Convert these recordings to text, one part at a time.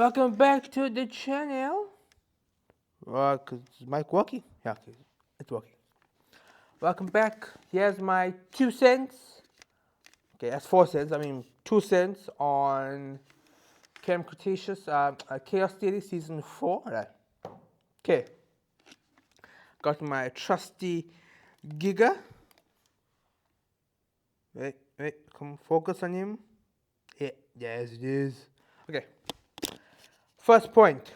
Welcome back to the channel. Is mic working? Yeah, okay, it's working. Welcome back. Here's my 2 cents. Okay, that's 4 cents. I mean 2 cents on Camp Cretaceous, Chaos Theory Season 4. Right. Okay. Got my trusty Giga. Wait, come focus on him. Yeah, yes it is. Okay. First point.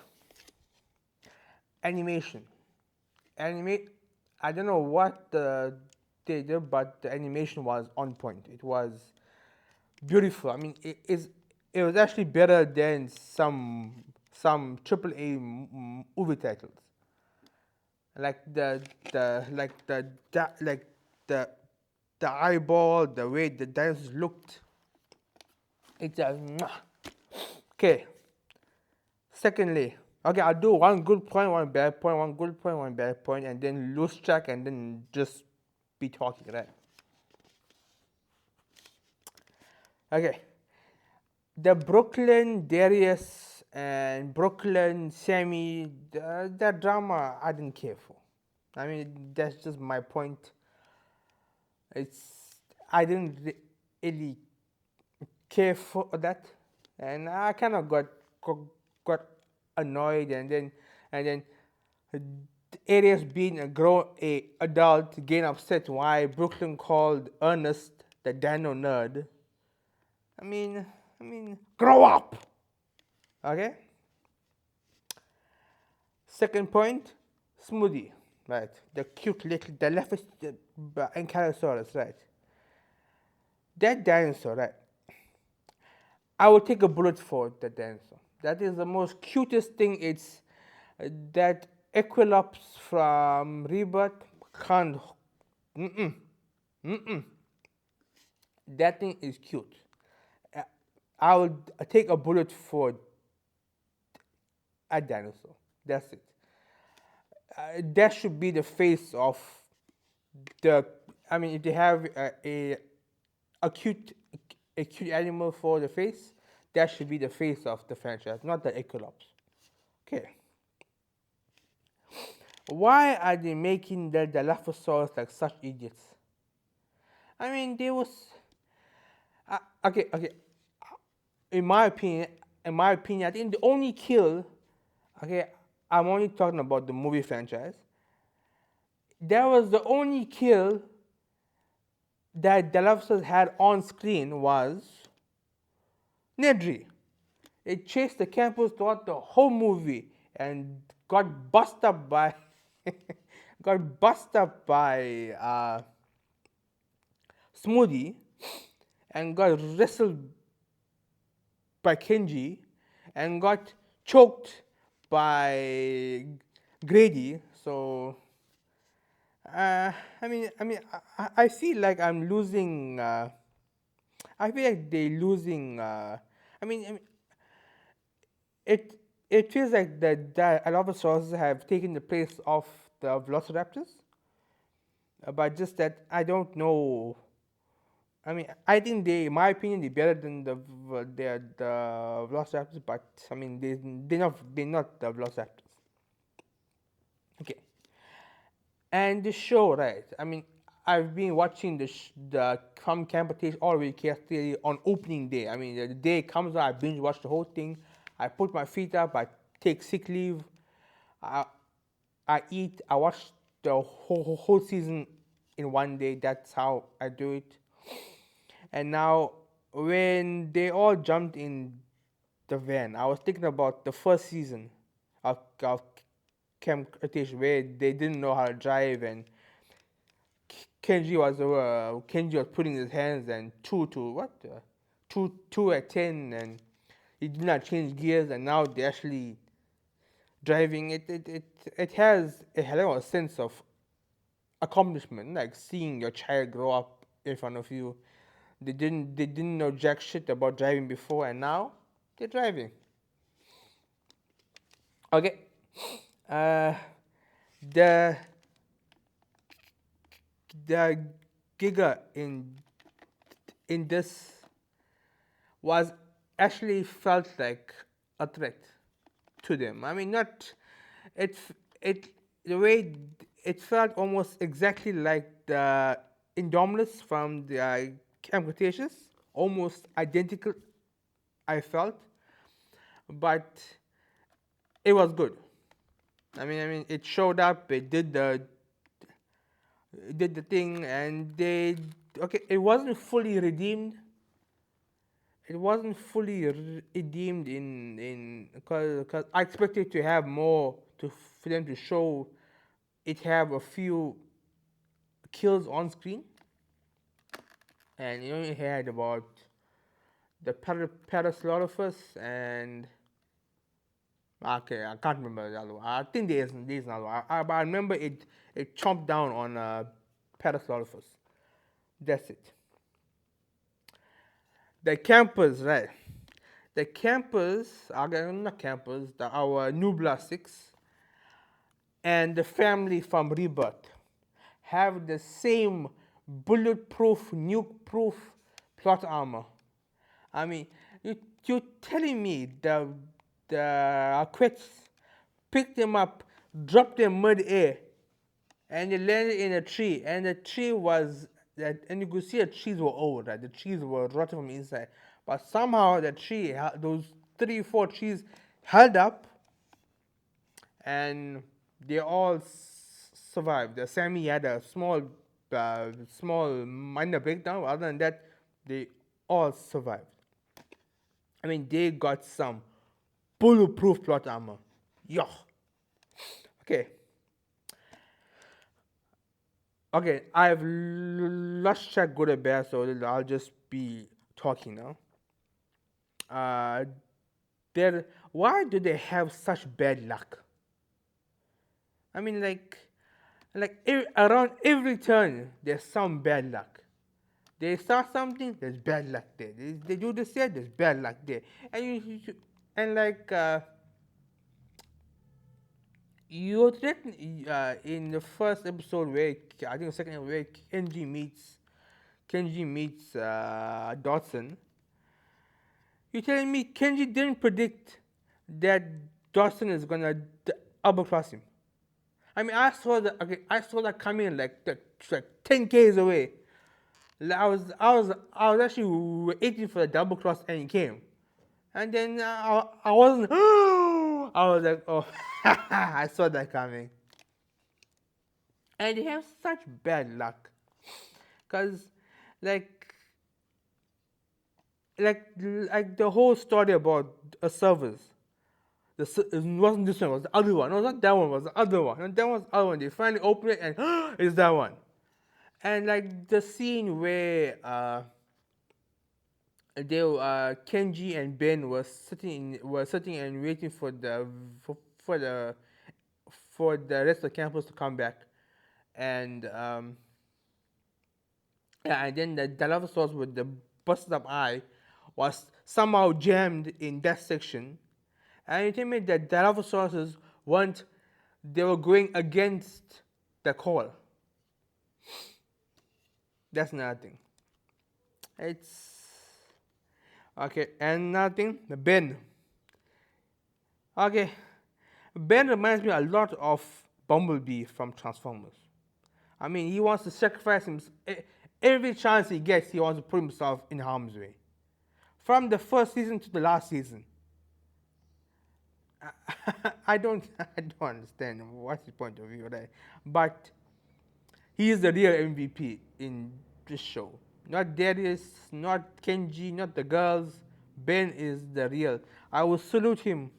Animation. I don't know what they did, but the animation was on point. It was beautiful. I mean, it was actually better than some AAA movie titles, like the the eyeball, the way the dinosaurs looked. It's just okay. Secondly, okay, I'll do one good point, one bad point, one good point, one bad point, and then lose track, and then just be talking, right? Okay. The Brooklyn Darius and Brooklyn Sammy, that drama I didn't care for. I mean, that's just my point. I didn't really care for that, and I kind of got annoyed, and then Arias being a adult getting upset why Brooklyn called Ernest the Dano nerd. I mean, grow up. Okay. Second point, Smoothie, right? The cute little, the leftist Ankylosaurus, right? That dinosaur, right? I would take a bullet for that dinosaur. That is the most cutest thing. It's that Equilops from Rebirth can't. That thing is cute. I would take a bullet for a dinosaur. That's it. That should be the face of the. I mean, if they have a cute animal for the face, that should be the face of the franchise, not the Ecolops. Okay. Why are they making the Dilophosaurus like such idiots? I mean, they was okay. In my opinion, I think the only kill. Okay, I'm only talking about the movie franchise. That was the only kill that Dilophosaurus had on screen was Nedry. It chased the campus throughout the whole movie and got bust up by Smoothie and got wrestled by Kenji and got choked by Grady. So I feel like I'm losing. I feel like they're losing. It feels like that a lot of sources have taken the place of the Velociraptors, but just that I don't know. I mean, I think they, in my opinion, they're better than the Velociraptors, but I mean, they're not the Velociraptors. Okay, and the show, right? I mean, I've been watching the Camp Cretaceous all the way Theory on opening day. I mean, the day comes out, I binge watch the whole thing. I put my feet up, I take sick leave, I eat, I watch the whole season in one day. That's how I do it. And now, when they all jumped in the van, I was thinking about the first season of Camp Cretaceous where they didn't know how to drive, and Kenji was putting his hands and two at 10, and he did not change gears, and now they're actually driving. It has a hell of a sense of accomplishment, like seeing your child grow up in front of you. They didn't know jack shit about driving before, and now they're driving. Okay, the Giga in this was actually felt like a threat. to them. I mean, not it it the way it felt almost exactly like the Indominus from the Camp Cretaceous, almost identical. I felt, but it was good. I mean, it showed up. It did the thing, and they okay. It wasn't fully redeemed. It wasn't fully redeemed in because I expected to have more to for them to show it have a few kills on screen, and you only had about the Parasaurolophus and okay, I can't remember the other one. I think there's another one. But I remember it chomped down on Parasaurolophus. That's it. The campers, right? The campers, not campers, our Nubla 6 and the family from Rebirth have the same bulletproof, nuke-proof plot armor. I mean, you're telling me the Quets picked them up, dropped them mid-air, and they landed in a tree, and the tree was that, and you could see the trees were old, right? The trees were rotten from inside, but somehow the tree, those 3, 4 trees, held up, and they all survived. The Sammy had a small minor breakdown. Other than that, they all survived. I mean, they got some bulletproof plot armor. Yo. Okay. Okay, I've lost track good or bad, so I'll just be talking now. Why do they have such bad luck? I mean, around every turn, there's some bad luck. They start something, there's bad luck there. They do this here, there's bad luck there. And and you threaten in the first episode where I think the second where Kenji meets Dawson. You're telling me Kenji didn't predict that Dawson is gonna double cross him? I mean, I saw that coming like 10 k's away. I was actually waiting for the double cross, and it came. And then I wasn't. I was like, oh, I saw that coming. And they have such bad luck, cause like like the whole story about a servers. It wasn't this one, it was the other one. No, not that one, it was the other one. And that was the other one. They finally opened it, and it's that one. And like the scene where Kenji and Ben were sitting and waiting for for the rest of the campus to come back, and yeah, and then the Dilophosaurus with the busted up eye was somehow jammed in that section, and you tell me that Dilophosaurus weren't they were going against the call. That's another thing. It's okay, and another thing, Ben. Okay, Ben reminds me a lot of Bumblebee from Transformers. I mean, he wants to sacrifice himself. Every chance he gets, he wants to put himself in harm's way. From the first season to the last season. I don't understand what's his point of view, right? But he is the real MVP in this show. Not Darius, not Kenji, not the girls. Ben is the real. I will salute him.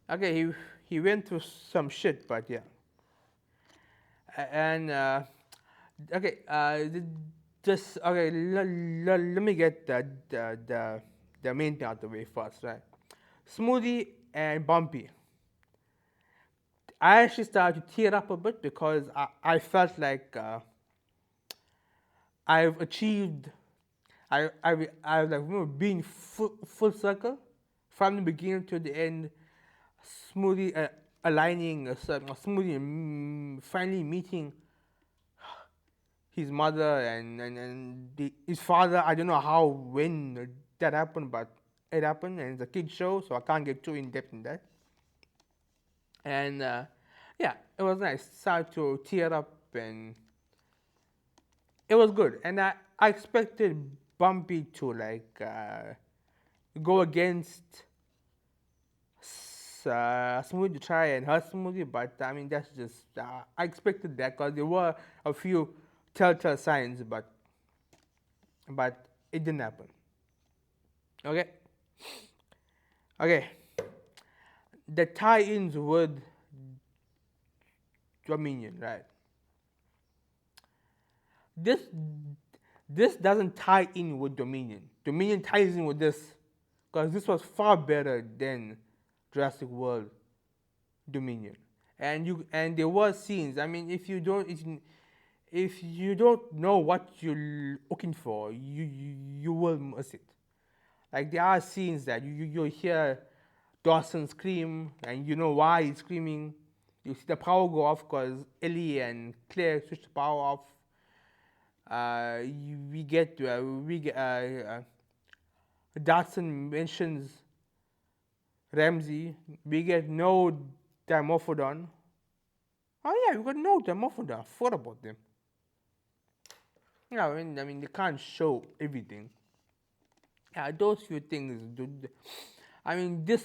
Okay, he went through some shit, but yeah. And okay, just okay. Let me get the main thing out of the way first, right? Smoothie and Bumpy. I actually started to tear up a bit because I felt like I've achieved. I've like been full circle from the beginning to the end. Smoothie aligning, Smoothie finally meeting his mother and his father. I don't know how when that happened, but it happened, and it's a kid show, so I can't get too in depth in that. And yeah, it was nice. Started to tear up, and it was good. And I expected Bumpy to like go against Smoothie, to try and hurt Smoothie, but I mean that's just I expected that because there were a few telltale signs, but it didn't happen. Okay, okay. The tie-ins with Dominion, right? This this doesn't tie in with Dominion. Dominion ties in with this because this was far better than Jurassic World Dominion. And there were scenes. I mean, if you don't know what you're looking for, you will miss it. Like there are scenes that you hear Dawson scream, and you know why he's screaming. You see the power go off because Ellie and Claire switch the power off. We get Dawson mentions Ramsey. We get no Dimorphodon. Oh yeah, we got no Dimorphodon. I forgot about them. Yeah, I mean they can't show everything. Yeah, those few things. I mean this,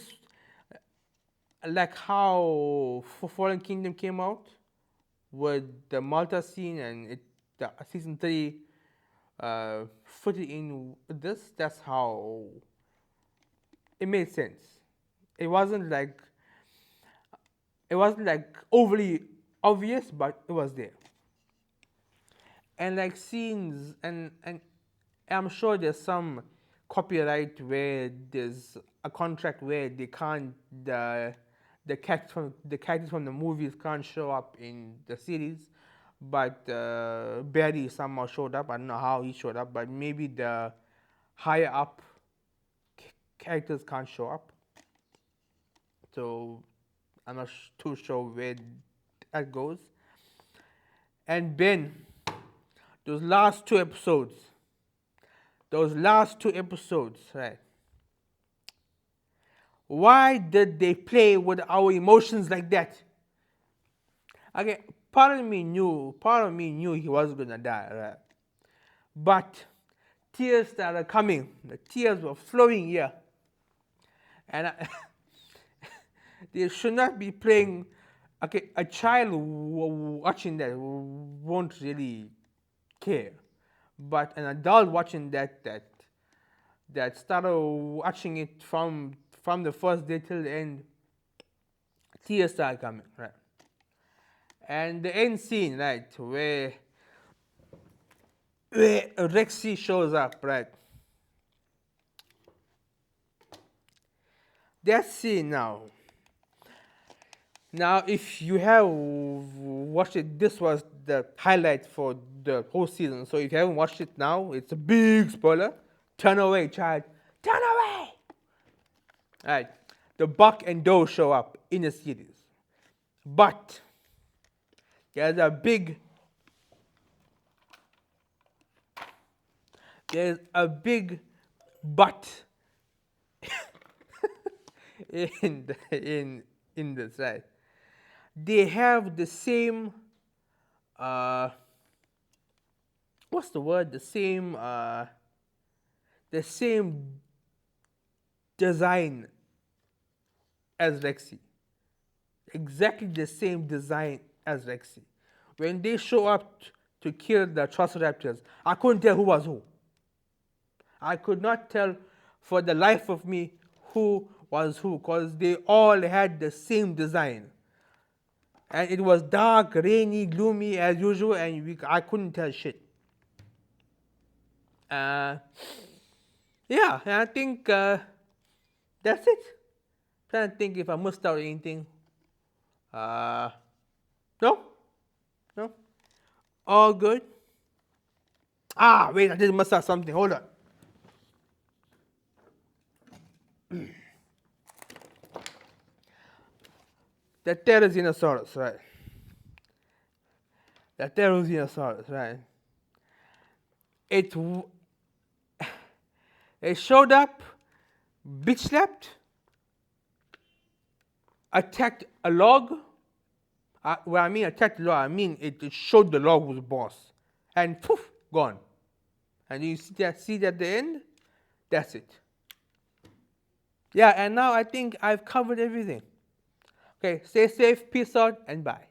like how Fallen Kingdom came out with the Malta scene, and the season 3 fitted in with this. That's how it made sense. It wasn't like overly obvious, but it was there. And like scenes, and I'm sure there's some copyright where there's a contract where they can't the characters from the movies can't show up in the series, but Barry somehow showed up. I don't know how he showed up, but maybe the higher up characters can't show up. So I'm not too sure where that goes. And Ben, those last two episodes, right? Why did they play with our emotions like that? Okay, part of me knew he was gonna die, right? But tears started coming. The tears were flowing here, and they should not be playing. Okay, a child watching that won't really care, but an adult watching that started watching it from the first day till the end, tears started coming, right? And the end scene, right, where Rexy shows up, right? That scene now. Now, if you have watched it, this was the highlight for the whole season. So if you haven't watched it now, it's a big spoiler. Turn away, child. Turn away. All right. The Buck and Doe show up in the series, but there's a big but in this, right? They have the same what's the word? The same design as Rexy. Exactly the same design as Rexy. When they show up to kill the Velociraptors, I couldn't tell who was who. I could not tell for the life of me who was who, because they all had the same design. And it was dark, rainy, gloomy as usual, and I couldn't tell shit. Yeah, and I think that's it. Trying to think if I missed out anything. No, no, all good. Wait, I did miss out something. Hold on. The Pterosaurus, right? The Pterosaurus, right? It showed up bitch slapped, attacked a log. When I mean attacked the log, I mean it showed the log was boss. And poof, gone. And you see that at the end? That's it. Yeah, and now I think I've covered everything. Okay, stay safe, peace out, and bye.